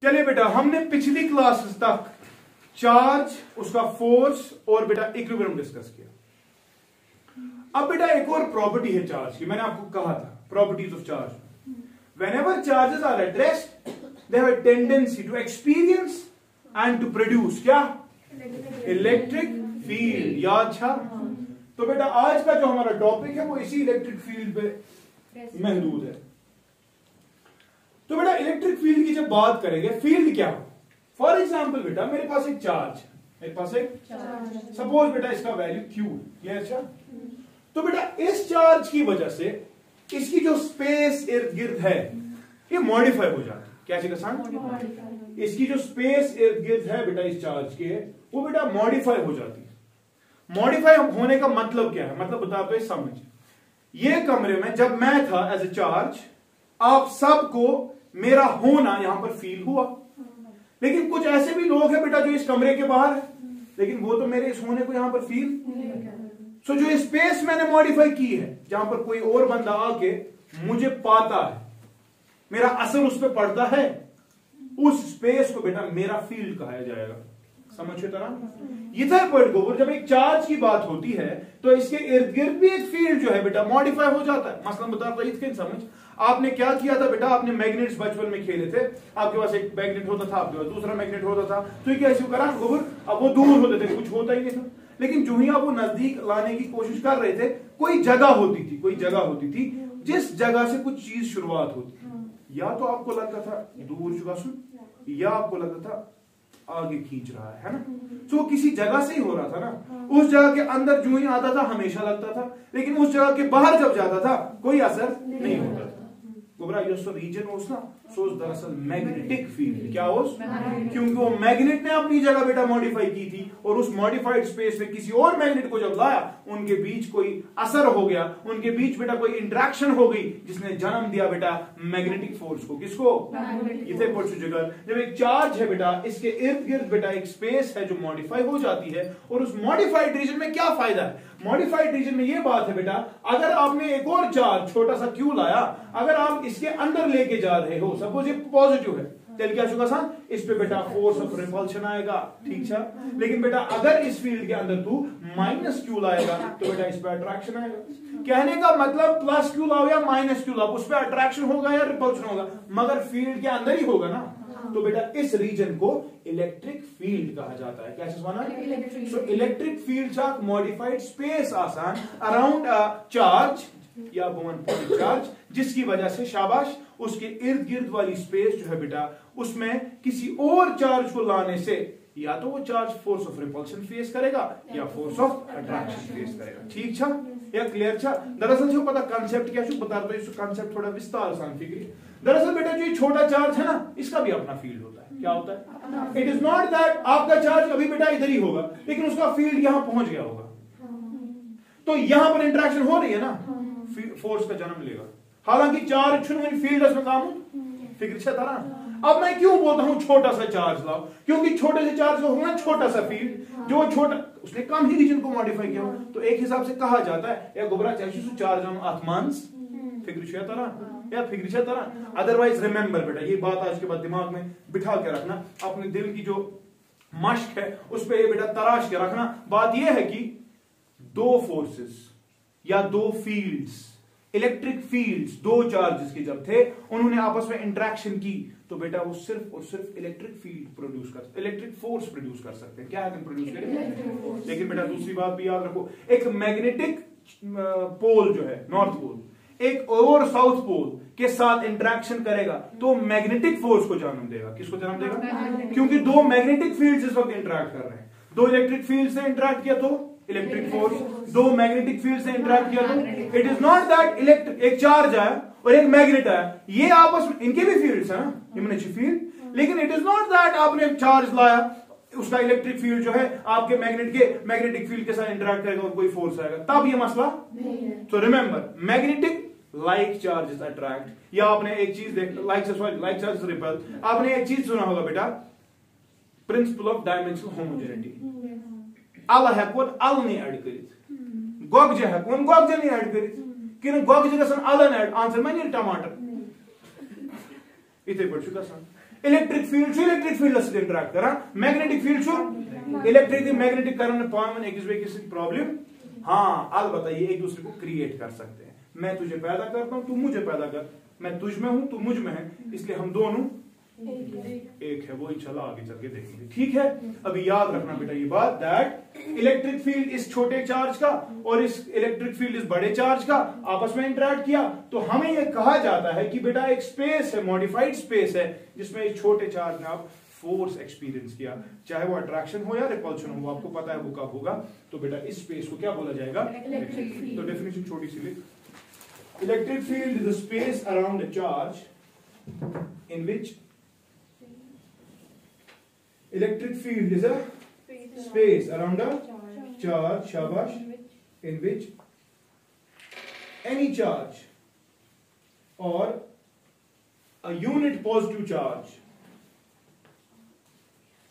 चलिए बेटा, हमने पिछली क्लासेस तक चार्ज, उसका फोर्स और बेटा इक्विलिब्रियम डिस्कस किया। अब बेटा एक और प्रॉपर्टी है चार्ज की, मैंने आपको कहा था properties of charge. Whenever charges are at rest they have a tendency to experience and to produce क्या, इलेक्ट्रिक फील्ड। याद था? तो बेटा आज का जो हमारा टॉपिक है वो इसी इलेक्ट्रिक फील्ड पे महदूद है। तो बेटा इलेक्ट्रिक फील्ड की जब बात करेंगे, फील्ड क्या हो? फॉर एग्जाम्पल बेटा मेरे पास एक चार्ज, मेरे पास एक सपोज बेटा इसका वैल्यू क्यू, ये अच्छा। तो बेटा इस चार्ज की वजह से इसकी जो स्पेस इर्द गिर्द है ये मॉडिफाई हो जाती है। क्या चीज आसान? इसकी जो स्पेस इर्द गिर्द है बेटा इस चार्ज के, वो बेटा मॉडिफाई हो जाती है। मॉडिफाई होने का मतलब क्या है? मतलब बता दो समझ। ये कमरे में जब मैं था एज ए चार्ज, आप सबको मेरा होना यहां पर फील हुआ, लेकिन कुछ ऐसे भी लोग हैं बेटा जो इस कमरे के बाहर है, लेकिन वो तो मेरे इस होने को यहां पर फील। सो जो स्पेस मैंने मॉडिफाई की है, जहां पर कोई और बंदा आके मुझे पाता है, मेरा असर उस पर पड़ता है, उस स्पेस को बेटा मेरा फील्ड कहा जाएगा। समझे तरह इधर पॉइंट को, जब एक चार्ज की बात होती है तो इसके इर्द गिर्द भी एक फील्ड जो है बेटा मॉडिफाई हो जाता है। मसलन बताता है, समझ आपने क्या किया था बेटा, आपने मैग्नेट्स बचपन में खेले थे, आपके पास एक मैग्नेट होता था, आपके पास दूसरा मैग्नेट होता था, तो क्या ऐसे करा अब वो दूर होते थे, कुछ होता ही नहीं था। लेकिन जो ही आप वो नजदीक लाने की कोशिश कर रहे थे, कोई जगह होती थी जिस जगह से कुछ चीज शुरुआत होती थी। या तो आपको लगता था दूर चुका सुन, या आपको लगता था आगे खींच रहा है ना। तो किसी जगह से ही हो रहा था ना। उस जगह के अंदर जो ही आता था हमेशा लगता था, लेकिन उस जगह के बाहर जब जाता था कोई असर नहीं होता था। रीजन ना दरअसल मैग्नेटिक फील्ड क्या हो, क्योंकि वो मैग्नेट ने अपनी जगह बेटा मॉडिफाई की थी, और उस मॉडिफाइड स्पेस में किसी और मैग्नेट को जब लाया, उनके बीच कोई असर हो गया, उनके बीच बेटा कोई इंटरेक्शन हो गई, जिसने जन्म दिया बेटा मैग्नेटिक फोर्स को। किसको? जब एक चार्ज है बेटा, इसके इर्द गिर्द बेटा एक स्पेस है जो मॉडिफाई हो जाती है, और उस मॉडिफाइड रीजन में क्या फायदा है? मॉडिफाइड रीजन में यह बात है बेटा, अगर आपने एक और चार्ज छोटा सा क्यू लाया, अगर आप इसके अंदर लेके जा रहे हो, सपोज ये पॉजिटिव है, चल क्या चुका सा, इस पे बेटा फोर्स ऑफ रिपल्शन आएगा, ठीक है। लेकिन बेटा अगर इस फील्ड के अंदर तू माइनस क्यू लाएगा तो बेटा इस पे अट्रैक्शन आएगा। कहने का मतलब प्लस क्यू लाओ या माइनस क्यू लाओ, उस पे अट्रैक्शन होगा या रिपल्शन होगा, मगर फील्ड के अंदर ही होगा ना। तो बेटा इस रीजन को इलेक्ट्रिक फील्ड कहा जाता है। कैसे माना? सो electric field of modified space आसान अराउंड अ चार्ज या वन पॉइंट चार्ज, जिसकी वजह से शाबाश उसके इर्द गिर्द वाली स्पेस जो है बेटा, उसमें किसी और चार्ज को लाने से या तो वो charge force of repulsion face करेगा या फोर्स ऑफ अट्रैक्शन फेस करेगा। ठीक छा या क्लियर छा? दरअसल जो पता कांसेप्ट क्या बता रहा हूं, कांसेप्ट थोड़ा विस्तार आसान फिक्री। दरअसल बेटा जो छोटा चार्ज है ना, इसका भी अपना फील्ड होता है। क्या होता है? इट इज नॉट दैट आपका चार्ज अभी बेटा इधर ही होगा, लेकिन उसका फील्ड यहां पहुंच गया होगा, तो यहां पर इंटरेक्शन हो रही है ना, फोर्स का जन्म लेगा। हालांकि चार्ज फील्ड में काम फिक्र से तरह। अब मैं क्यों बोलता हूं छोटा सा चार्ज लाओ? क्योंकि छोटे से चार्ज का होगा छोटा सा फील्ड, जो छोटा उसने कम ही रीजन को मॉडिफाई किया, तो एक हिसाब से कहा जाता है या गोबरा चाहिए चार्ज ऑन आत्मांस फिक्र तरह या फिक्र तरह। अदरवाइज रिमेंबर बेटा, ये बात आज के बाद दिमाग में बिठा के रखना, अपने दिल की जो मश्क है उस पर बेटा तराश के रखना। बात यह है कि दो फोर्सेस या दो फील्ड्स, इलेक्ट्रिक फील्ड्स, दो चार्जेस के जब थे, उन्होंने आपस में इंटरेक्शन की, तो बेटा वो सिर्फ और सिर्फ इलेक्ट्रिक फील्ड प्रोड्यूस कर, इलेक्ट्रिक फोर्स प्रोड्यूस कर सकते हैं। क्या है प्रोड्यूस करें? लेकिन बेटा दूसरी बात भी याद रखो, एक मैग्नेटिक पोल जो है नॉर्थ पोल, एक और साउथ पोल के साथ इंटरेक्शन करेगा तो मैग्नेटिक फोर्स को जन्म देगा। किसको जन्म देगा? क्योंकि दो मैग्नेटिक फील्ड्स इस वक्त इंटरेक्ट कर रहे हैं। दो इलेक्ट्रिक फील्ड से इंटरेक्ट किया तो इलेक्ट्रिक फोर्स, दो मैग्नेटिक फील्ड से इंटरेक्ट किया तो it is not that electric, एक चार्ज है और एक मैग्नेट है, ये आपस में इनके भी फील्ड्स है ना, इम्यूनिटी फील्ड, लेकिन इट इज नॉट दैट आपने चार्ज लाया, उसका इलेक्ट्रिक फील्ड जो है आपके मैग्नेट के मैग्नेटिक फील्ड के साथ इंटरेक्ट करेगा और कोई फोर्स आएगा, तब ये मसला। तो remember magnetic like charges attract, या आपने एक चीज देख लाइक चार्जेस रिपेल, आपने एक चीज सुना होगा बेटा, प्रिंसिपल ऑफ डायमेंशनल होमोजेनिटी। अल हेकोन अल नहीं ऐड करित, गोगजे हेकोन गोगजे नहीं ऐड करित, कि गोगजे गसन अलन ऐड, आंसर मैं नहीं टमाटर इथे पे इलेक्ट्रिक फील्ड से इंटरेक्ट करा, magnetic field electric magnetic current पावन एक दूसरे की प्रॉब्लम। हाँ अलबत्ता ये एक दूसरे को क्रिएट कर सकते हैं। मैं तुझे पैदा करता हूं, तू मुझे पैदा कर, मैं तुझ में हूं, तू मुझ में है, इसलिए हम दोनों एक है। वो इंशाल्लाह आगे चल के देखेंगे, ठीक है। अभी याद रखना बेटा ये बात, दैट इलेक्ट्रिक फील्ड इस छोटे चार्ज का और इस इलेक्ट्रिक फील्ड इस बड़े चार्ज का आपस में इंटरेक्ट किया तो हमें यह कहा जाता है कि बेटा एक स्पेस है, मॉडिफाइड स्पेस है, जिसमें इस छोटे चार्ज ने आप फोर्स एक्सपीरियंस किया, चाहे वो अट्रैक्शन हो या रिपल्शन हो, वो आपको पता है वो कब होगा। तो बेटा इस स्पेस को क्या बोला जाएगा? Electric field. तो डेफिनेशन छोटी सी लिख, electric field is the space around a charge in which electric field is a space around a charge, shabash, in which any charge or a unit positive charge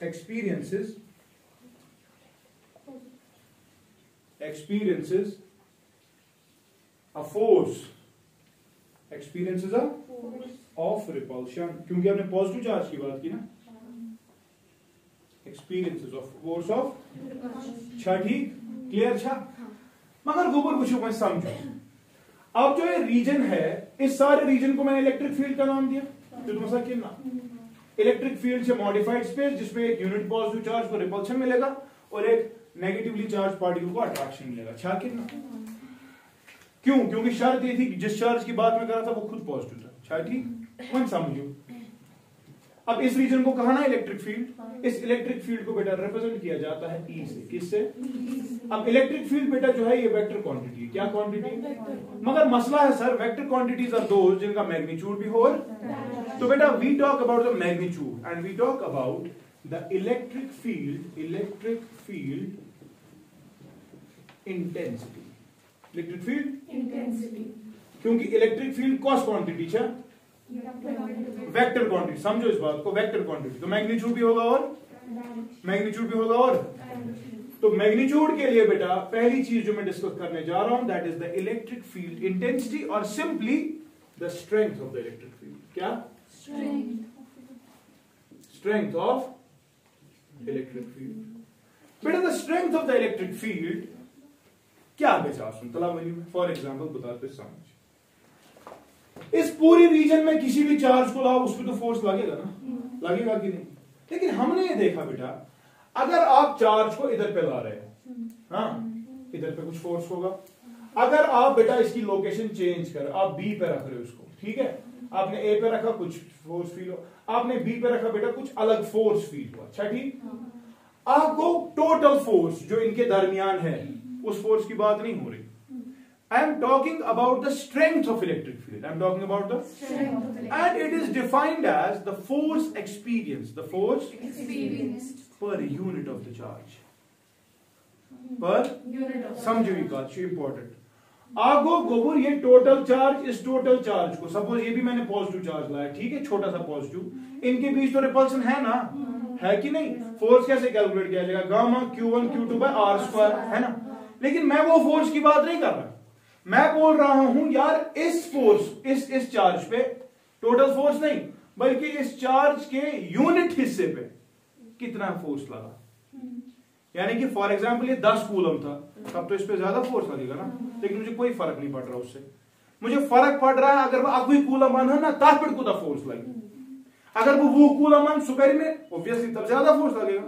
experiences a force of repulsion, क्योंकि हमने positive charge की बात की ना, experiences of force of छा, ठीक clear छा। मगर गोबर पूछो मैं समझो, अब जो ये रीजन है इस सारे रीजन को मैंने इलेक्ट्रिक फील्ड का नाम दिया, तो तुम ऐसा क्यों ना, इलेक्ट्रिक फील्ड से मॉडिफाइड स्पेस जिसमें एक यूनिट पॉजिटिव चार्ज को रिपल्शन मिलेगा और एक नेगेटिवली चार्ज पार्टिकल को अट्रैक्शन मिलेगा, छा कितना। क्यों? क्योंकि शर्त ये थी कि जिस चार्ज की बात में कर रहा था वो खुद पॉजिटिव था, छा ठीक। कौन समझो, अब इस रीजन को कहा ना इलेक्ट्रिक फील्ड, इस इलेक्ट्रिक फील्ड को बेटा रिप्रेजेंट किया जाता है ई से, किससे? अब इलेक्ट्रिक फील्ड बेटा जो है ये वेक्टर क्वांटिटी है, क्या क्वांटिटी? मगर मसला है sir, vector quantities are those जिनका मैग्नीट्यूड भी हो। तो बेटा we talk about the magnitude and we talk about the electric field intensity, electric field intensity, क्योंकि इलेक्ट्रिक फील्ड कॉस क्वांटिटी है, वेक्टर क्वांटिटी, समझो इस बात को, वेक्टर क्वांटिटी। तो मैग्नीट्यूड भी होगा और तो मैग्नीट्यूड के लिए बेटा पहली चीज जो मैं डिस्कस करने जा रहा हूं that is the electric field intensity और simply the strength of the electric field. क्या? Strength of electric field. बेटा the strength of the electric field क्या बेचा सुन तलावली में, फॉर एग्जाम्पल बताते समझ, इस पूरी रीजन में किसी भी चार्ज को लाओ उस पर तो फोर्स लगेगा ना, लगेगा कि नहीं। लेकिन हमने ये देखा बेटा अगर आप चार्ज को इधर पे ला रहे हो, हाँ इधर पे कुछ फोर्स होगा। अगर आप बेटा इसकी लोकेशन चेंज कर, आप बी पे रख रहे हो उसको, ठीक है, आपने ए पे रखा कुछ फोर्स फील हो, आपने बी पे रखा बेटा कुछ अलग फोर्स फील हुआ, अच्छा ठीक। आपको टोटल फोर्स जो इनके दरमियान है उस फोर्स की बात नहीं हो रही। I am talking about the strength of electric field. I am talking about the strength of electric field. And it is defined as the force experienced per unit of the charge. Per unit of समझो ये बात important. आगो गोबर ये total charge, इस total charge को suppose ये भी मैंने पॉजिटिव चार्ज लाया, ठीक है, छोटा सा पॉजिटिव, इनके बीच तो रिपल्सन है ना, है कि नहीं। फोर्स कैसे कैलकुलेट किया जाएगा? Gamma Q1 Q2 by R square, है ना। लेकिन मैं वो फोर्स की बात नहीं कर रहा, मैं बोल रहा हूं यार इस फोर्स, इस चार्ज पे टोटल फोर्स नहीं बल्कि इस चार्ज के यूनिट हिस्से पे कितना फोर्स लगा। यानी कि फॉर एग्जांपल ये 10 कूलम था, तब तो इस पे ज्यादा फोर्स लगेगा ना, लेकिन मुझे कोई फर्क नहीं पड़ रहा उससे। मुझे फर्क पड़ रहा है अगर वो अगुई कूलम है ना तब पर कुछ फोर्स लगे, अगर वो कूलम सुकर में ऑब्वियसली तब ज्यादा फोर्स लगेगा।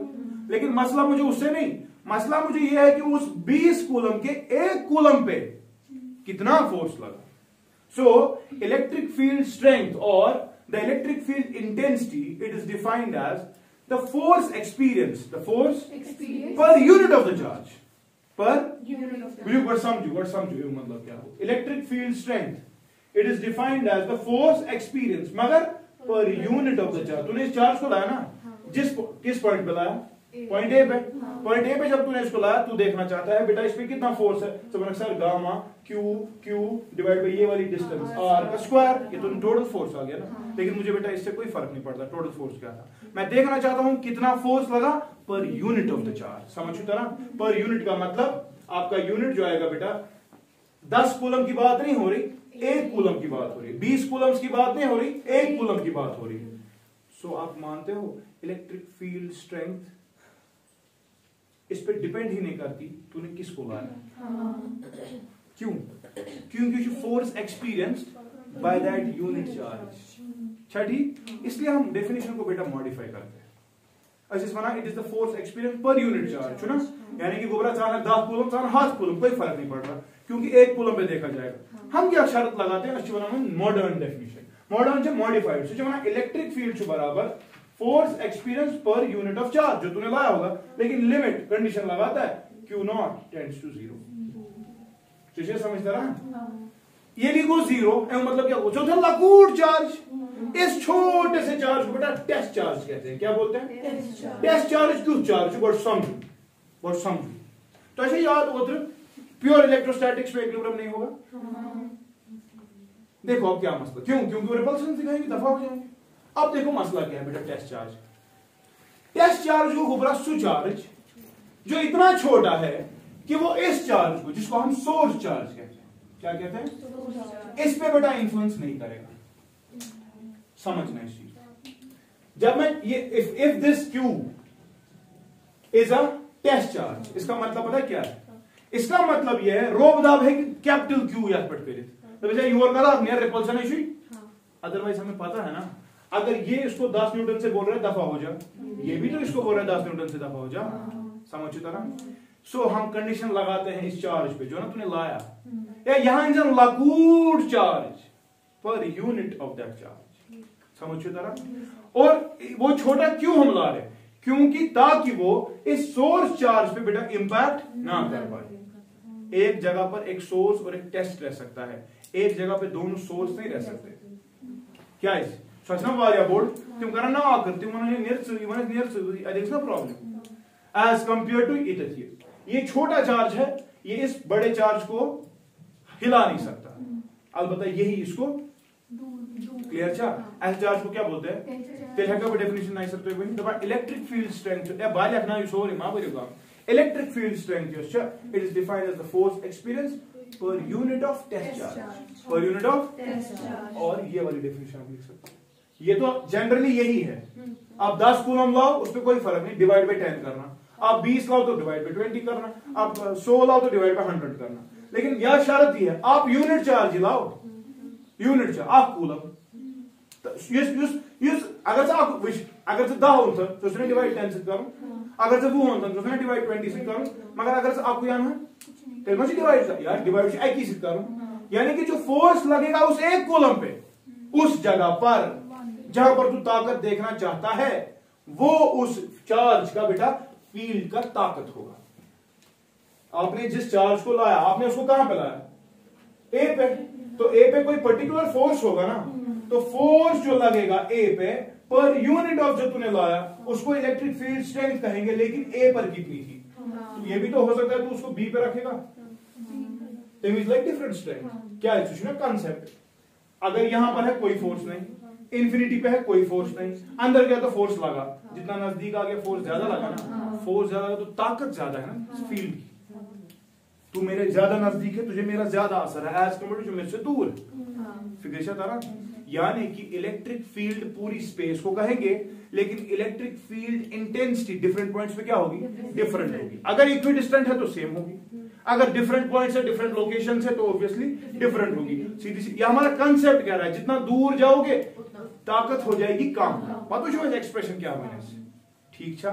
लेकिन मसला मुझे उससे नहीं, मसला मुझे यह है कि उस 20 कूलम के एक कूलम पे कितना फोर्स लगा। सो इलेक्ट्रिक फील्ड स्ट्रेंथ और the electric field intensity it is defined as the force experience per unit of the charge, पर यूनिट। समझो मतलब क्या हो। Electric field strength it is defined as the force experience मगर per unit of the charge. तूने इस charge को लाया ना, किस पॉइंट पे लाया? पॉइंट ए पे। पॉइंट ए पे जब तूने इसको लाया तू देखना चाहता है बेटा इस पे कितना फोर्स है, तो मैंने sir gamma Q divide by ये वाली डिस्टेंस आर का स्क्वायर, ये तो टोटल फोर्स आ गया ना। लेकिन मुझे बेटा इससे कोई फर्क नहीं पड़ता टोटल फोर्स क्या था, मैं देखना चाहता हूं कितना फोर्स लगा पर यूनिट ऑफ द चार्ज। समझ ना, पर यूनिट का मतलब आपका यूनिट जो आएगा बेटा 10 कूलम की बात नहीं हो रही, 1 कूलम की बात हो रही, 20 कूलम की बात नहीं हो रही, 1 कूलम की बात हो रही। सो आप मानते हो इलेक्ट्रिक फील्ड स्ट्रेंथ इस पे डिपेंड ही नहीं करती तूने किसको लाया। क्यों? क्योंकि force experienced by that unit charge. अच्छा ठीक, इसलिए हम डेफिनेशन को बेटा मॉडिफाई करते हैं। अच्छा माना it is the force experience per unit charge, ना यानी कि गोबरा चालक 10 कूलम चालक 7 कूलम, कोई फर्क नहीं पड़ रहा क्योंकि 1 कूलम पे देखा जाएगा। हम क्या शर्त लगाते हैं अच्छी बना मॉडर्न डेफिनेशन, मॉडर्न से मॉडिफाइड से माना इलेक्ट्रिक फील्ड बराबर force experience per unit of charge जो तूने लाया होगा, लेकिन लिमिट कंडीशन लगाता है Q0 टेंड्स टू 0। तुझे समझता रहा? ये लिखो 0 मतलब क्या हो, चौथा लकूट चार्ज। इस छोटे से चार्ज को बेटा टेस्ट चार्ज कहते हैं। क्या बोलते हैं? Test charge. क्यों चार्ज? बट समझो तो ऐसे याद होते प्योर इलेक्ट्रोस्टैटिक्स में इक्विलिब्रियम नहीं होगा। देखो अब क्या मसला, क्यों? क्योंकि रिपल्सन सिखाएंगे, दफा हो जाएंगे। अब देखो मसला क्या है बेटा, टेस्ट चार्ज। टेस्ट चार्ज को घुबरा सुचार्ज जो इतना छोटा है कि वो इस चार्ज को, जिसको हम सोर्स चार्ज कहते हैं, क्या कहते हैं, इस पे बेटा इन्फ्लुएंस नहीं करेगा। समझना इस चीज। जब मैं ये if this Q is a test charge, इसका मतलब पता है क्या है? इसका मतलब यह है रोबदाब है कि कैपिटल Q या प्रेरित तो बेटा यूर का नियर रिपल्सन इशू। अदरवाइज हमें पता है ना, अगर ये इसको 10 न्यूटन से बोल रहा है दफा हो जा, ये भी तो इसको बोल रहा है 10 न्यूटन से दफा हो जा। समझ चुका ना? सो हम कंडीशन लगाते हैं इस चार्ज पे जो ना तूने लाया, या यहां लकूट चार्ज पर यूनिट ऑफ दैट चार्ज। समझ चुका ना? और वो छोटा क्यों हम ला रहे? क्योंकि ताकि वो इस सोर्स चार्ज पे बेटा इंपैक्ट ना कर पाए। एक जगह पर एक सोर्स और एक टेस्ट रह सकता है, एक जगह पे दोनों सोर्स नहीं रह सकते। क्या है सोचना वारिया बोर्ड तुम करना ना आकर तुम near problem as compare to it. ये छोटा चार्ज है, ये इस बड़े चार्ज को हिला नहीं सकता, अलबत्ता यही इसको क्लियर छा। ऐसे चार्ज को क्या बोलते हैं? तेलहका पर डेफिनेशन नहीं सकते बनी तो इलेक्ट्रिक फील्ड स्ट्रेंथ ए बाल अपना यूज हो रही मां बरेगा। इलेक्ट्रिक फील्ड स्ट्रेंथ जो है it is defined as the force experience per unit of test charge, पर यूनिट ऑफ टेस्ट चार्ज। और ये वाली डेफिनेशन आप लिख सकते हैं। ये तो जनरली यही है। आप 10 कूलम लाओ उस पर कोई फर्क नहीं, डिवाइड बाय 10 करना। आप 20 लाओ तो डिवाइड बाय 20 करना, आप 100 लाओ तो डिवाइड बाय 100 करना। लेकिन यह शर्त ही है आप यूनिट चार्ज लाओ, यूनिट चार्ज आप कूलम अगर से आप अगर से 10 होता तो उसने डिवाइड 10 से करो, अगर से 20 होता तो उसने डिवाइड 20 से करो, मगर अगर से आपको यार डिवाइड यार डिवाइड से 21 से करो। यानी कि जो फोर्स लगेगा उस एक कूलम पे, उस जगह पर जहां पर तू ताकत देखना चाहता है, वो उस चार्ज का बेटा फील्ड का ताकत होगा। आपने जिस चार्ज को लाया आपने उसको कहां पे लाया? ए पे। तो ए पे कोई पर्टिकुलर फोर्स होगा ना, तो फोर्स जो लगेगा ए पे पर यूनिट ऑफ जो तूने लाया उसको इलेक्ट्रिक फील्ड स्ट्रेंथ कहेंगे। लेकिन ए पर कितनी थी? तो ये भी तो हो सकता है तू उसको बी पे रखेगा, लाइक डिफरेंट स्ट्रेंथ। क्या है कंसेप्ट? अगर यहां पर है कोई फोर्स नहीं, इंफिनिटी पे है कोई फोर्स नहीं, अंदर गया तो फोर्स लगा, जितना नजदीक आ गया फोर्स ज्यादा लगा ना, फोर्स ज्यादा तो ताकत ज्यादा है ना फील्ड की। तू मेरे ज्यादा नजदीक है, तुझे मेरा ज्यादा असर है एज कम्पेयर टू जो मेरे से दूर है। फिक्र तारा यानी कि इलेक्ट्रिक फील्ड पूरी स्पेस को कहेंगे, लेकिन electric field intensity different points पे क्या होगी? डिफरेंट होगी। अगर इक्वी डिस्टेंट है तो सेम होगी, अगर डिफरेंट पॉइंट्स है डिफरेंट लोकेशन है तो ऑब्वियसली डिफरेंट होगी। सीधी सी ये हमारा कंसेप्ट कह रहा है, जितना दूर जाओगे ताकत हो जाएगी कम। पता जो एक्सप्रेशन क्या होने से ठीक छा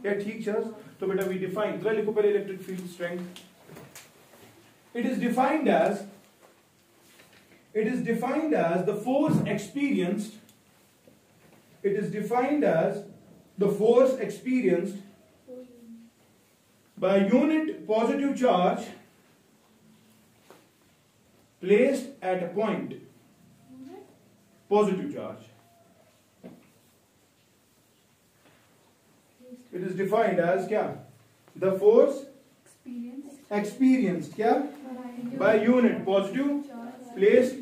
या ठीक छा। तो बेटा वी डिफाइन जरा लिखो पहले electric field strength. It is defined as the force experienced, it is defined as the force experienced by unit positive charge placed at a point, positive charge. It is defined as क्या? The force experienced क्या? By unit positive placed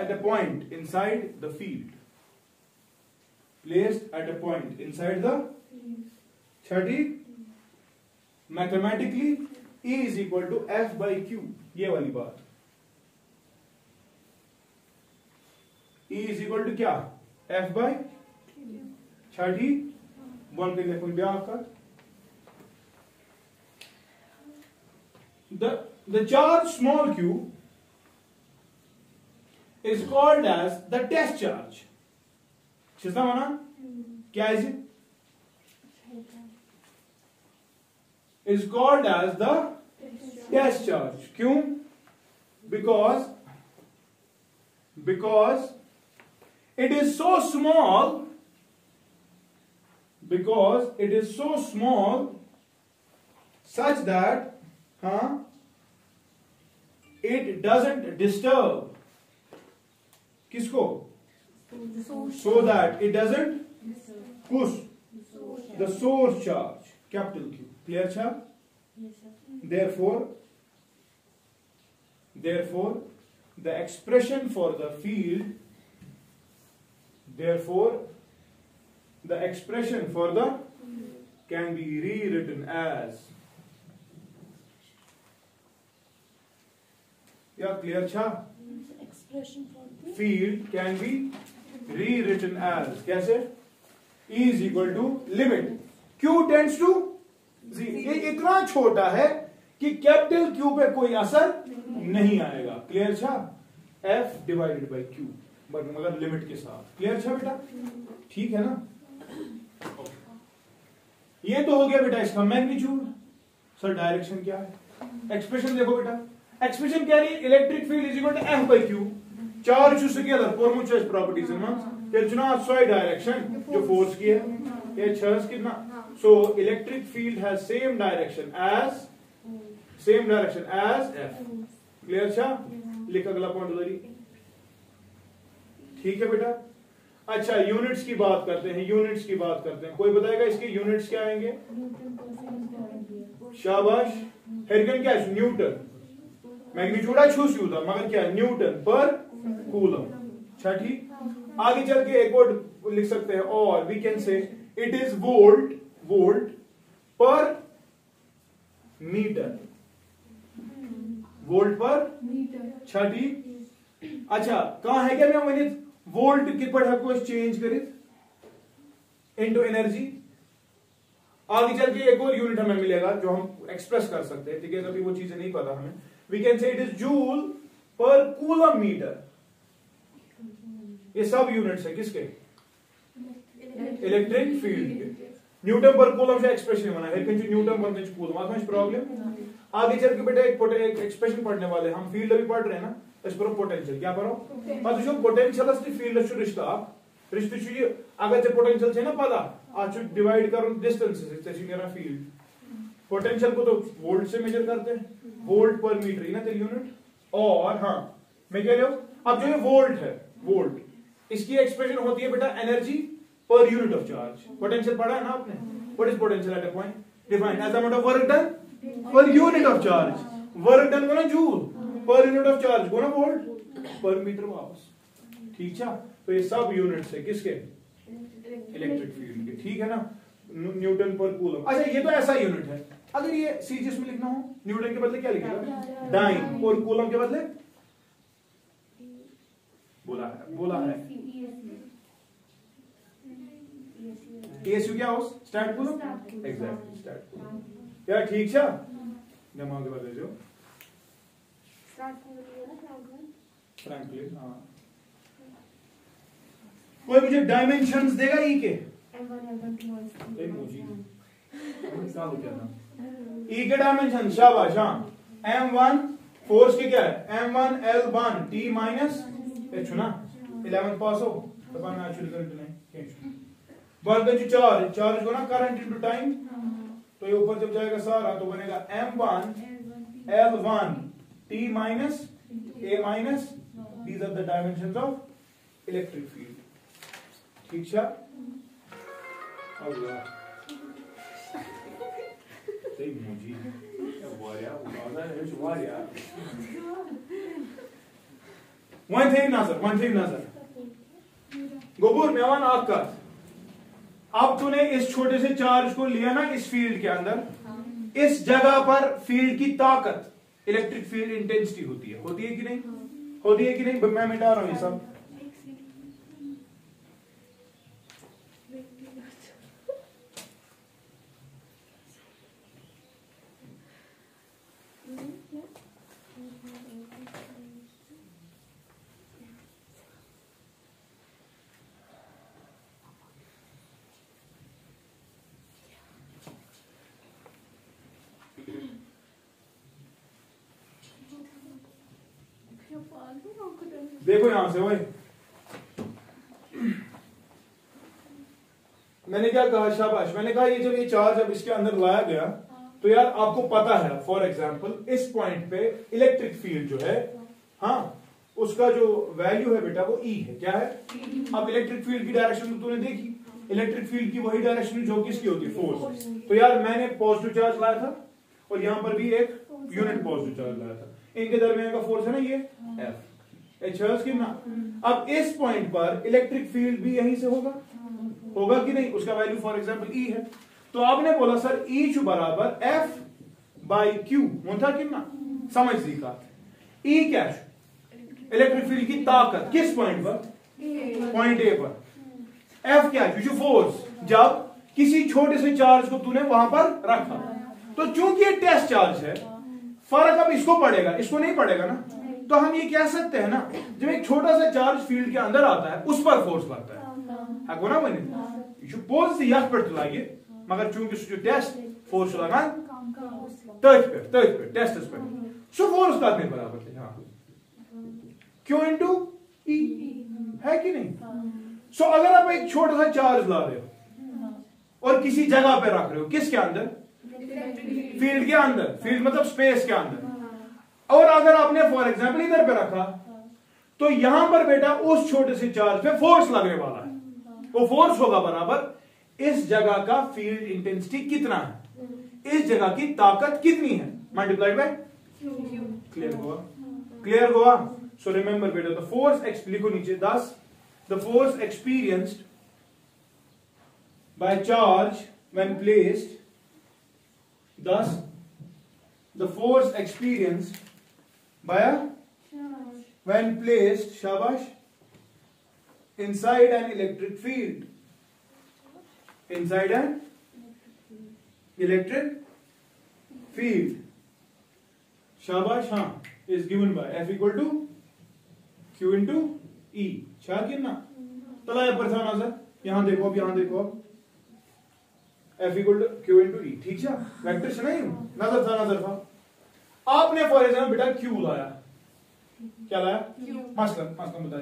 at a point inside the field. Placed at a point inside the field. Mathematically E is equal to F by Q. ये वाली बात E is equal to क्या? F by छा ठीक बन के लिखूं ब्याह कर the charge small q is called as the test charge. Shizna mana क्या है इसे is called as the test charge. क्यों? because it is so small, because it is so small such that it doesn't disturb किसको? so that it doesn't push the source charge capital Q. Clear cha? therefore the expression for the field, can be rewritten as clear cha? Expression for the field can be rewritten as कैसे? E is equal to limit Q tends to 0. ये इतना छोटा है कि capital Q पे कोई असर नहीं आएगा. क्लियर छा? F डिवाइडेड बाई Q मगर लिमिट के साथ. क्लियर छा बेटा? ठीक है ना? ये तो हो गया बेटा इसका मैग्नीट्यूड. सर डायरेक्शन क्या है? एक्सप्रेशन देखो बेटा. एक्सप्रेशन क्या है? Electric field is equal to F by Q. Charge scalar परमुचुअस प्रॉपर्टीज तेल सोई डायरेक्शन जो फोर्स की है ये छस कितना. So electric field has same direction as F. Clear छा? लिख अगला पॉइंट उधर ही. ठीक है बेटा. अच्छा यूनिट्स की बात करते हैं. कोई बताएगा इसके यूनिट्स क्या आएंगे? शाबाश. हेरगन क्या है? न्यूटन. मैग्नीट्यूड है छूस यूदा मगर क्या है? Newton per coulomb. अच्छा ठीक. आगे चल के एक और लिख सकते हैं और we can say it is volt per metre. Volt per अच्छा ठीक. अच्छा कहां है क्या मैं मैंने वोल्ट कित पर आपको चेंज करें इनटू एनर्जी. आगे चल के एक और यूनिट हमें मिलेगा जो हम एक्सप्रेस कर सकते हैं. ठीक है अभी वो चीजें नहीं पता हमें. We can say it is joule per coulomb metre. ये सब यूनिट्स है किसके? इलेक्ट्रिक फील्ड के. न्यूटन पर कूलम से एक्सप्रेशन बना है न्यूटन पर कूलम. आज में प्रॉब्लम आगे चल के बेटा एक एक्सप्रेशन पढ़ने वाले हम. फील्ड अभी पढ़ रहे हैं ना. इस पर पोटेंशियल क्या पढ़ो? आज जो पोटेंशियल फील्ड रिश्ता अगर पोटेंशियल से ना पता आज डिवाइड करो डिस्टेंस फील्ड. पोटेंशियल को तो वोल्ट से मेजर करते हैं. वोल्ट पर मीटर ही ना तेरी यूनिट. और हाँ मैं कह रही हूं अब जो ये वोल्ट है वोल्ट इसकी एक्सप्रेशन होती है बेटा एनर्जी पर यूनिट ऑफ चार्ज. पोटेंशियल पढ़ा है ना आपने. What is potential at a point defined as amount of work done per unit of charge. Work done को ना जूल पर यूनिट ऑफ चार्ज को ना वोल्ट पर मीटर वापस. ठीक है. तो ये सब यूनिट्स है किसके? इलेक्ट्रिक फील्ड के. ठीक है ना. Newton per coulomb. अच्छा ये तो ऐसा यूनिट है. अगर ये सीजीएस में लिखना हो न्यूटन के बदले क्या लिखेगा? डाइन. और कूलम के बदले बोला है एसयू क्या हो? Stat coulomb. Exactly stat coulomb. क्या ठीक है? दिमाग के बदले जो फ्रैंकलिन. हाँ कोई मुझे डायमेंशंस देगा ई के? ई के डायमेंशन. शाबाश. हाँ M1 फोर्स के क्या है? M1 L1 T minus H ना. 11 पास हो तो नेचुरल करंट नहीं बल्कि जो चार्ज को ना करंट इनटू टाइम. तो ये ऊपर जब जाएगा सारा तो बनेगा M1 L1 T minus A minus. These are the dimensions of electric field. ठीक है. अल्लाह सही मुझे वन थे नजर गोबूर मेवान आकर. अब तूने इस छोटे से चार्ज को लिया ना इस फील्ड के अंदर. इस जगह पर फील्ड की ताकत इलेक्ट्रिक फील्ड इंटेंसिटी होती है कि नहीं? होती है कि नहीं? मैं मिटा रहा हूं ये सब. देखो यहां से ओए, मैंने क्या कहा, शाबाश, मैंने कहा ये जब ये चार्ज अब इसके अंदर लाया गया तो यार आपको पता है फॉर एग्जांपल इस पॉइंट पे इलेक्ट्रिक फील्ड जो है, हाँ, उसका जो वैल्यू है बेटा वो ई है। क्या है? अब इलेक्ट्रिक फील्ड की डायरेक्शन तो तूने देखी, इलेक्ट्रिक फील्ड की वही डायरेक्शन जो किसकी होती है, फोर्स। तो यार मैंने पॉजिटिव चार्ज लाया था और यहां पर भी एक यूनिट पॉजिटिव चार्ज लाया था, इनके दरमियान का फोर्स है ना ये एफ, एच की ना। अब इस पॉइंट पर इलेक्ट्रिक फील्ड भी यहीं से होगा कि नहीं, उसका वैल्यू फॉर एग्जांपल ई है। तो आपने बोला सर ई बराबर एफ बाई क्यू होता कि ना, समझ ली का। ई क्या है? इलेक्ट्रिक फील्ड की ताकत किस पॉइंट पर, पॉइंट ए पर। एफ क्या है? जो फोर्स जब किसी छोटे से चार्ज को तूने वहां पर रखा। तो चूंकि ये टेस्ट चार्ज है, फर्क अब इसको पड़ेगा, इसको नहीं पड़ेगा ना। तो हम ये कह सकते हैं ना, जब एक छोटा सा चार्ज फील्ड के अंदर आता है उस पर फोर्स लगता है ना बने पोज से यथ पे लागे, मगर चूंकि जो टेस्ट फोर्स लगा तथ पे टेस्ट पे सो फोर्स करने बराबर थे। हाँ, क्यों इंटू ई है कि नहीं। सो अगर आप एक छोटा सा चार्ज ला रहे हो और किसी जगह पे रख रहे हो, किसके अंदर, फील्ड के अंदर, फील्ड मतलब स्पेस के अंदर, और अगर आपने फॉर एग्जांपल इधर पे रखा तो यहां पर बेटा उस छोटे से चार्ज पे फोर्स लगने वाला है। वो फोर्स होगा बराबर इस जगह का फील्ड इंटेंसिटी कितना है, इस जगह की ताकत कितनी है, मल्टीप्लाइड बाय क्लियर हुआ, क्लियर हुआ। सो रिमेंबर बेटा द फोर्स लिखो नीचे 10 the force experienced by charge when placed, 10 the force experienced bye when placed, shabash, inside an electric field, inside an electric field, shabash, हाँ, is given by F equal to Q into E, Shakir ना। तला पर था नजर, यहां देखो अब, यहां देखो अब, F equal to Q into E, ठीक है, वेक्टर से नहीं नजर था। आपने फॉर एग्जाम्पल बेटा Q लाया, क्या लाया, मसलन बता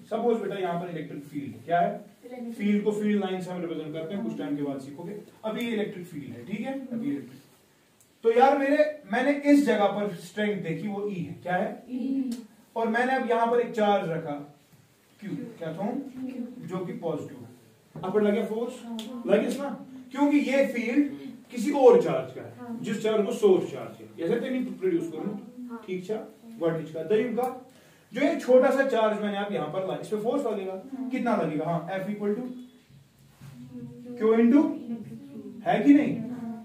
सपोज बेटा यहां पर इलेक्ट्रिक फील्ड क्या है, फील्ड को फील्ड लाइन से हम रिप्रेजेंट करते हैं, कुछ टाइम के बाद सीखोगे। अभी ये इलेक्ट्रिक फील्ड है, ठीक है, अभी इलेक्ट्रिक। तो यार मैंने इस जगह पर स्ट्रेंथ देखी, वो ई है, क्या है, और मैंने अब यहां पर एक चार्ज रखा क्यू, क्या था, जो कि पॉजिटिव है। अब लगे फोर्स लगे ना, क्योंकि ये फील्ड किसी और चार्ज का है, जिस चार्ज को सोर्स चार्ज है, ऐसे तो नहीं प्रोड्यूस करूं, ठीक है। का दरीम का जो एक छोटा सा चार्ज मैंने आप यहां पर लाया, इस पे फोर्स लगेगा, कितना लगेगा, हाँ, F equal to Q into, है कि नहीं।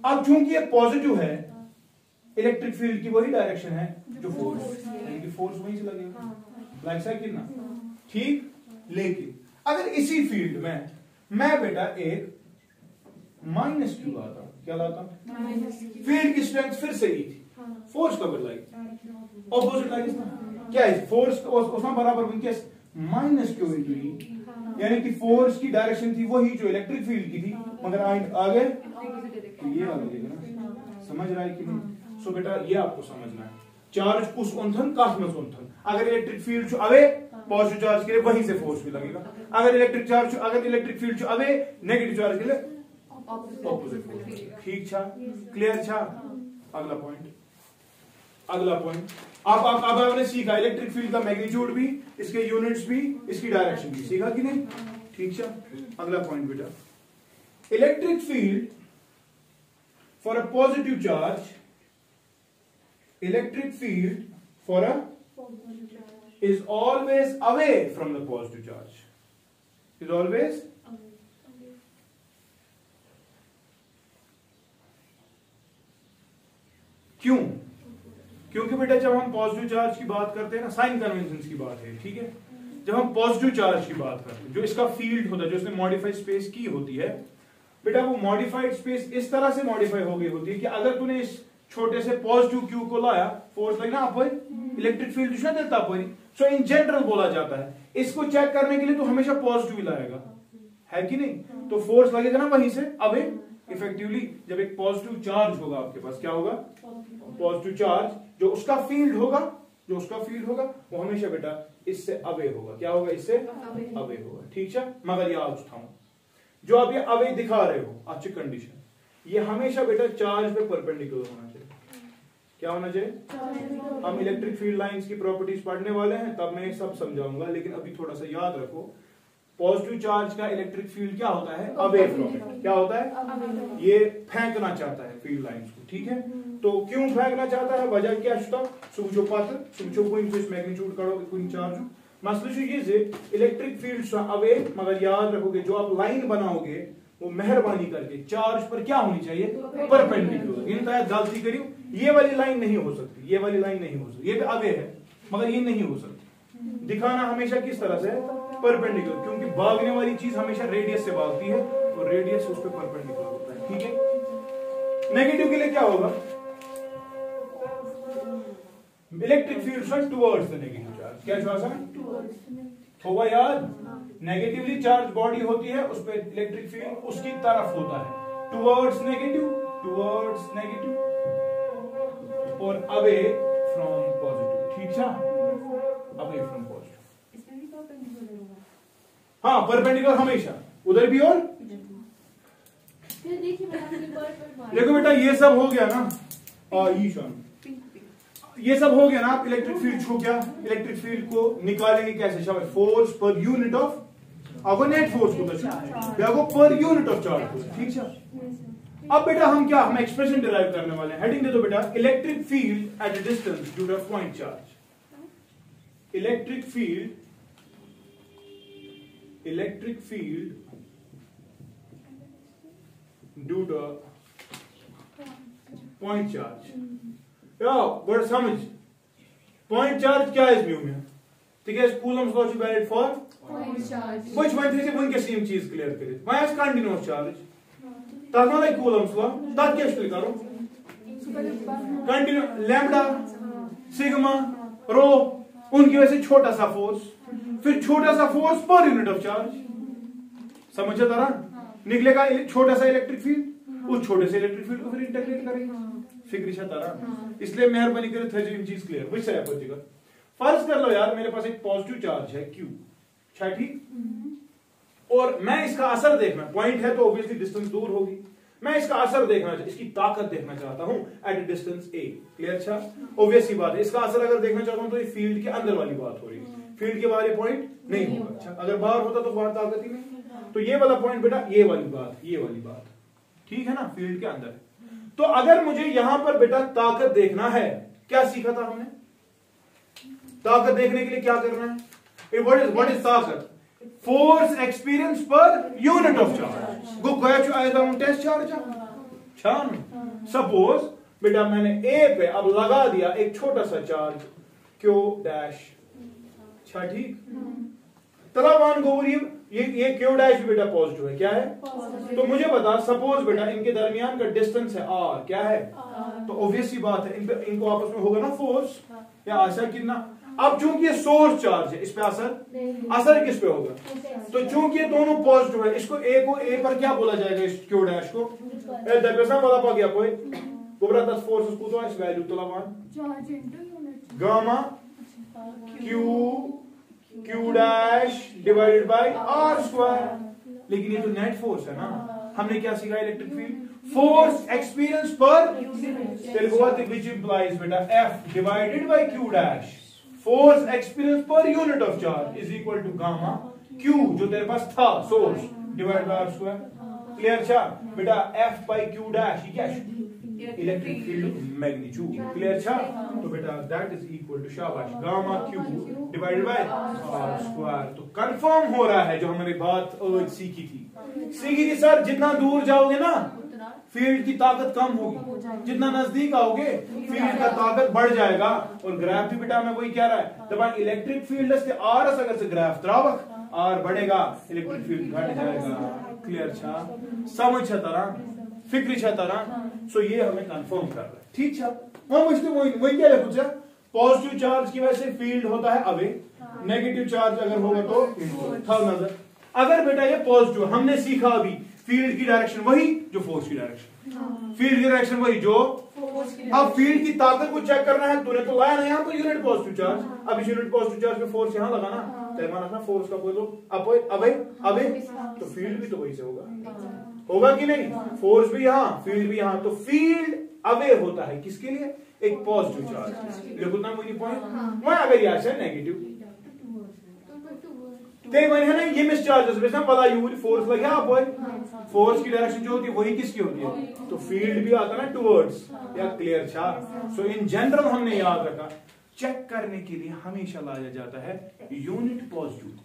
अब चूंकि ये पॉजिटिव है, इलेक्ट्रिक फील्ड की वही डायरेक्शन है जो फोर्स, यानी कि फोर्स वहीं से लगेगा, लाइक सा कितना, ठीक। लेकिन अगर इसी फील्ड में मैं बेटा एक माइनस क्यू लाता, क्या लाता, फील्ड की स्ट्रेंथ फिर से ही थी, फोर्स का बदलाई, ऑपोजिट लाइक क्या है, फोर्स उसमें बराबर विंकेस माइनस क्यू इंटू ई, यानी कि फोर्स की डायरेक्शन थी वही जो इलेक्ट्रिक फील्ड की थी, मगर आगे तो ये वाला ना, समझ रहा है कि नहीं। सो बेटा ये आपको समझना है, चार्ज कुछ उंथन कास्मस उंथन, अगर इलेक्ट्रिक फील्ड जो अवे पॉजिटिव चार्ज के लिए वहीं से फोर्स भी लगेगा, अगर इलेक्ट्रिक फील्ड जो अवे नेगेटिव चार्ज के लिए ऑपोजिट फोर्स, ठीक छा, क्लियर छा। अगला पॉइंट अब आपने सीखा इलेक्ट्रिक फील्ड का मैग्नीट्यूड भी, इसके यूनिट्स भी, इसकी डायरेक्शन भी सीखा कि नहीं, ठीक है। अगला पॉइंट बेटा, electric field for a positive charge, electric field for a is always away from the positive charge, is always क्यों, क्योंकि बेटा जब हम पॉजिटिव चार्ज की बात करते हैं ना, साइन कन्वेंशन की बात है, ठीक है, जब हम पॉजिटिव चार्ज की बात करते हैं, जो इसका फील्ड होता है, जो इसने मॉडिफाइड स्पेस की होती है बेटा, वो मॉडिफाइड स्पेस इस तरह से मॉडिफाई हो गई होती है कि अगर तूने इस छोटे से पॉजिटिव क्यू को लाया, फोर्स लगना आप इलेक्ट्रिक फील्ड जो देता है, सो इन जनरल बोला जाता है, इसको चेक करने के लिए तो हमेशा पॉजिटिव ही लाएगा, है कि नहीं। तो फोर्स लगेगा ना वहीं से, अब इफेक्टिवली जब एक पॉजिटिव चार्ज होगा आपके पास, क्या होगा, पॉजिटिव चार्ज, जो उसका फील्ड होगा जो उसका फील्ड होगा वो हमेशा बेटा इससे अवे होगा। क्या होगा? इससे अवे होगा। ठीक है, मगर याद उठाऊं जो आप ये अवे दिखा रहे हो अच्छी कंडीशन, ये हमेशा बेटा चार्ज पे परपेंडिकुलर होना चाहिए। क्या होना चाहिए? हम इलेक्ट्रिक फील्ड लाइंस की प्रॉपर्टीज पढ़ने वाले हैं, तब मैं सब समझाऊंगा, लेकिन अभी थोड़ा सा याद रखो पॉजिटिव चार्ज का इलेक्ट्रिक फील्ड क्या होता है? Away from. क्या होता है? ये फेंकना चाहता है फील्ड लाइंस को। ठीक है, तो क्यों फेंकना चाहता है? वजह क्या है? सुबह पात्र सुबह मैग्नीट्यूड करो चार्ज मसले ये इलेक्ट्रिक फील्ड अवे, मगर याद रखोगे जो आप लाइन बनाओगे वो मेहरबानी करके चार्ज पर क्या होनी चाहिए? परपेंडिकुलर। इन गलती करियो, ये वाली लाइन नहीं हो सकती, ये वाली लाइन नहीं हो सकती, ये भी अवे है मगर ये नहीं हो सकती। दिखाना हमेशा किस तरह से? परपेंडिकुलर, क्योंकि भागने वाली चीज हमेशा रेडियस से भागती है और रेडियस उस पर परपेंडिकुलर होता है। ठीक है, नेगेटिव के लिए क्या होगा? Electric field towards the negative charge. क्या होगा याद? नेगेटिवली चार्ज बॉडी होती है, उस पर इलेक्ट्रिक फील्ड उसकी तरफ होता है, टुवर्ड्स नेगेटिव और अवे फ्रॉम पॉजिटिव। ठीक है, अवे फ्रॉम पॉजिटिव। इसमें भी परपेंडिकुलर होगा। हाँ, परपेंडिकुलर हमेशा, उधर भी और देखो बेटा ये सब हो गया ना, ये सब हो गया ना। आप इलेक्ट्रिक फील्ड को क्या, इलेक्ट्रिक फील्ड को निकालेंगे कैसे? शाबाश, फोर्स पर यूनिट ऑफ, आपको नेट फोर्स को पर यूनिट ऑफ चार्ज को। ठीक है, अब बेटा हम क्या, हम एक्सप्रेशन डिराइव करने वाले हैं। हेडिंग दे दो बेटा, electric field at a distance due two point charge. Electric field due two point charge. बड़ा समझ, पॉइंट चार्ज क्या है इस व्यू में? ठीक है, Coulomb's law valid for point charge. कुछ वंथे से वंकस यम चीज क्लियर करित वह कंटिन्यूअस चार्ज तथ वन लगे कूलम्स लॉ, तथ क्या करो कंटिन्यू लैम्बडा सिग्मा रो, उनकी वजह से छोटा सा फोर्स, फिर छोटा सा फोर्स पर यूनिट ऑफ चार्ज। समझे तारा? निकलेगा छोटा सा इलेक्ट्रिक फील्ड, उस छोटे से इलेक्ट्रिक फील्ड को फिर इंटीग्रेट करेंगे। फिक्र तारा, इसलिए मेहरबानी करे थे चीज क्लियर विच है। फर्ज कर लो यार मेरे पास एक पॉजिटिव चार्ज है Q, ठीक, और मैं इसका असर देखना, पॉइंट है तो ऑब्वियसली डिस्टेंस दूर होगी, मैं इसका असर देखना, इसकी ताकत देखना चाहता हूं एट डिस्टेंस A। क्लियर? अच्छा, ऑब्वियस ही बात है, इसका असर अगर देखना चाहता हूं तो ये फील्ड के अंदर वाली बात हो रही है, फील्ड के बाहर पॉइंट नहीं होगा। अच्छा, अगर बाहर होता तो वहां ताकत ही नहीं, तो ये वाला पॉइंट बेटा ये वाली बात, ठीक है ना, फील्ड के अंदर। तो अगर मुझे यहां पर बेटा ताकत देखना है, क्या सीखा था हमने? ताकत देखने के लिए क्या करना है? व्हाट इज ताकत? Force experience per unit of charge. गो क्या आया था टेस्ट चार्ज छान। सपोज बेटा मैंने ए पे अब लगा दिया एक छोटा सा चार्ज क्यू डैश, ठीक, तलावान गोवरीब ये क्यू डैश बेटा पॉजिटिव है, क्या है? तो मुझे बता, सपोज बेटा इनके दरमियान का डिस्टेंस है आर, क्या है? तो ऑब्वियस सी बात है इनको आपस में होगा ना फोर्स या असर कितना। अब चूंकि ये सोर्स चार्ज है, इस पे असर किस पे होगा? तो चूंकि ये दोनों पॉजिटिव है, इसको ए पर क्या बोला जाएगा? इस क्यू डैश को बोला पा गया कोई गोबरा 10 फोर्सेस को, तो इस वैल्यू तलावान gamma Q dash divided by R square. लेकिन ये तो नेट फोर्स है ना, हमने क्या सीखा? Electric field force experience per which implies बेटा F divided by Q dash, force experience per unit of charge is equal to gamma Q जो तेरे पास था source divide by R square. Clear? अच्छा बेटा F बाय Q डैश क्या है? Electric field magnitude. क्लियर? अच्छा, तो बेटा दैट इज इक्वल टू शाबाश gamma Q divided by R square. तो कंफर्म हो रहा है जो हमने बात सीखी थी सर, जितना दूर जाओगे ना फील्ड की ताकत कम होगी, जितना नजदीक आओगे फील्ड का ताकत बढ़ जाएगा। और ग्राफ भी बेटा मैं वही कह रहा है, तब इलेक्ट्रिक फील्ड से आर अगर से ग्राफ त्रावक आर बढ़ेगा, इलेक्ट्रिक फील्ड घट जाएगा। क्लियर? अच्छा, समझ तरह फिक्र तरह, सो ये हमें कंफर्म कर रहा है। ठीक है, वही क्या लिखो, पॉजिटिव चार्ज की वजह से फील्ड होता है अवे, नेगेटिव चार्ज अगर होगा तो था नजर। अगर बेटा ये पॉजिटिव, हमने सीखा अभी फील्ड की डायरेक्शन वही जो फोर्स की डायरेक्शन, फील्ड की डायरेक्शन वही जो। अब फील्ड की ताकत को चेक करना है, तूने तो लाया ना यहाँ पर यूनिट पॉजिटिव चार्ज, अब इस यूनिट पॉजिटिव चार्ज पे फोर्स यहाँ लगाना, पैमाना रखना फोर्स का, बोलो अबे तो फील्ड भी तो वही से होगा कि नहीं, फोर्स भी यहाँ फील्ड भी यहाँ, तो फील्ड अवे होता है किसके लिए, एक पॉजिटिव चार्ज। लिखो ना मुझे पॉइंट, मैं अगर यहाँ से नेगेटिव ते मैंने है ना ये मिस चार्जेस में वाला यूनिट फोर्स लगे आप फोर्स की डायरेक्शन जो होती है वही किसकी होती है, तो फील्ड भी आता ना टुवर्ड्स, या क्लियर छा। सो इन जनरल हमने याद रखा, चेक करने के लिए हमेशा लाया जाता है यूनिट पॉजिटिव,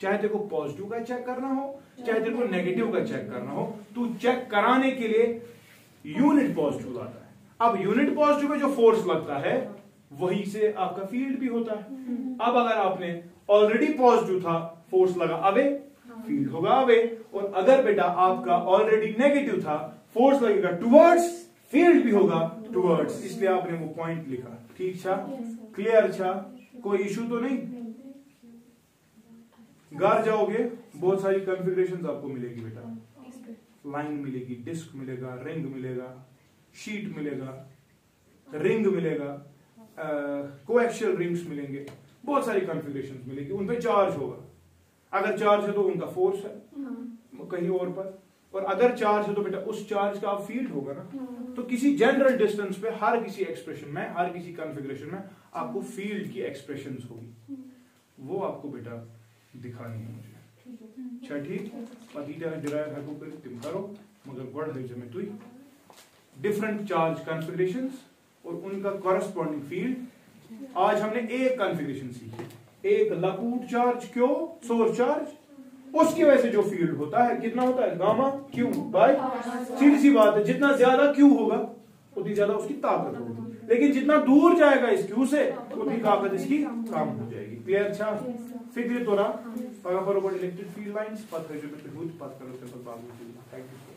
चाहे तेरे को पॉजिटिव का चेक करना हो चाहे तेरे को नेगेटिव का चेक करना हो, तू चेक कराने के लिए यूनिट पॉजिटिव लाता है। अब यूनिट पॉजिटिव में जो फोर्स लगता है वही से आपका फील्ड भी होता है। अब अगर आपने ऑलरेडी पॉजिटिव था, फोर्स लगा अवे, फील्ड होगा अवे, और अगर बेटा आपका ऑलरेडी नेगेटिव था, फोर्स लगेगा टुवर्ड्स, फील्ड भी होगा टुवर्ड्स, इसलिए आपने वो पॉइंट लिखा। ठीक छा, क्लियर छा, कोई इशू तो नहीं। घर जाओगे बहुत सारी कॉन्फ़िगरेशंस आपको मिलेगी बेटा, लाइन मिलेगी, डिस्क मिलेगा, रिंग मिलेगा, शीट मिलेगा, रिंग मिलेगा, कोएक्सियल रिंग्स मिलेंगे, बहुत सारी कॉन्फ़िगरेशंस मिलेगी, उनपे चार्ज होगा। अगर चार्ज है तो उनका फोर्स है कहीं और पर, और अगर चार्ज है तो बेटा उस चार्ज का फील्ड होगा ना। तो किसी जनरल डिस्टेंस पे हर किसी एक्सप्रेशन में, हर किसी कॉन्फ़िगरेशन में आपको फील्ड की एक्सप्रेशंस होगी, वो आपको बेटा दिखानी है मुझे। अच्छा ठीक, पतीटा डिराइव है को तुम करो, मगर बढ़ है जमे तुई डिफरेंट चार्ज कॉन्फ़िगरेशंस और उनका कॉरेस्पॉन्डिंग फील्ड। आज हमने एक कॉन्फ़िगरेशन सीखी, एक लपूट चार्ज क्यों सोर्स चार्ज, उसकी वजह से जो फील्ड होता है कितना होता है, गामा क्यू बाय, सीधी सी बात है, जितना ज्यादा क्यू होगा उतनी ज्यादा उसकी ताकत होगी, लेकिन जितना दूर जाएगा इस क्यू से उतनी ताकत इसकी कम हो जाएगी। क्लियर? अच्छा फिक्र तो रहा, इलेक्ट्रिक फील्ड लाइंस पथ है जो मैं पथ करो, थैंक यू।